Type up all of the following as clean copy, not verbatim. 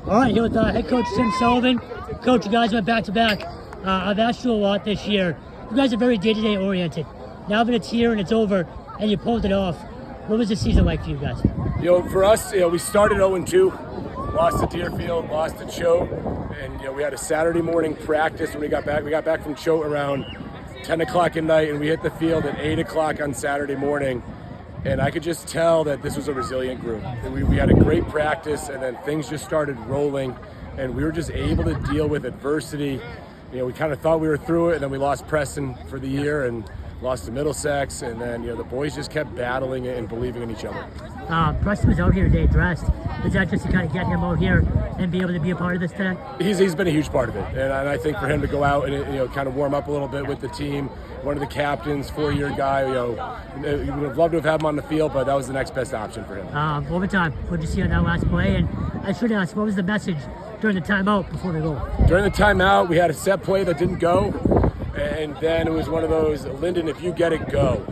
All right, here with head coach Tim Sullivan. Coach, you guys went back-to-back. I've asked you a lot this year. You guys are very day-to-day oriented. Now that it's here and it's over, and you pulled it off, what was the season like for you guys? For us, we started 0-2, lost to Deerfield, lost to Choate, and we had a Saturday morning practice when we got back. We got back from Choate around 10 o'clock at night, and we hit the field at 8 o'clock on Saturday morning. And I could just tell that this was a resilient group. We had a great practice, and then things just started rolling, and we were just able to deal with adversity. We kind of thought we were through it, and then we lost Preston for the year and lost to Middlesex, and then the boys just kept battling it and believing in each other. Preston was out here today dressed. Was that just to kind of get him out here and be able to be a part of this today? He's been a huge part of it, and I think for him to go out and kind of warm up a little bit with the team, one of the captains, 4-year guy, we would have loved to have had him on the field, but that was the next best option for him. Overtime, what did you see on that last play? And I should ask, what was the message during the timeout before the goal? During the timeout, we had a set play that didn't go, and then it was one of those, Lyndon, if you get it, go.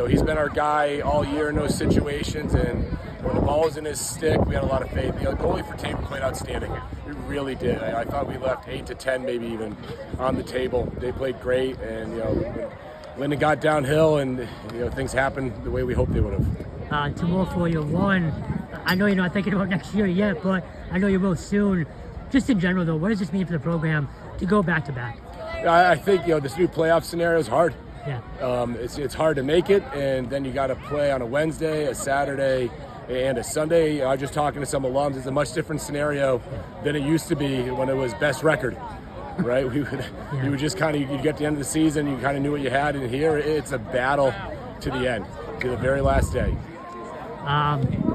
He's been our guy all year in those situations, and when the ball was in his stick, we had a lot of faith. The goalie for Tabor played outstanding. We really did. I thought we left 8 to 10 maybe even on the table. They played great, and when Lyndon got downhill, and things happened the way we hoped they would have. Two more for you. One, I know you're not thinking about next year yet, but I know you will soon. Just in general, though, what does this mean for the program to go back-to-back? I think this new playoff scenario is hard. Yeah. It's hard to make it, and then you got to play on a Wednesday, a Saturday, and a Sunday. I was just talking to some alums. It's a much different scenario than it used to be when it was best record, right? You would just kind of, you'd get to the end of the season, you kind of knew what you had, and here it's a battle to the end, to the very last day.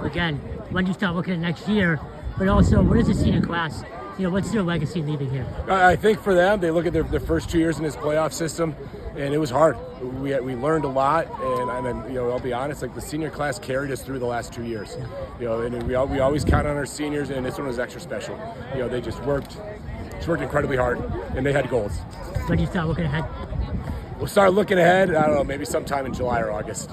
Again, when do you start looking at next year? But also, what is the senior class? What's their legacy leaving here? I think for them, they look at their first 2 years in this playoff system, and it was hard. We learned a lot, and I'll be honest, the senior class carried us through the last 2 years. And we always count on our seniors, and this one was extra special. They just worked incredibly hard, and they had goals. When do you start looking ahead? We'll start looking ahead, I don't know, maybe sometime in July or August.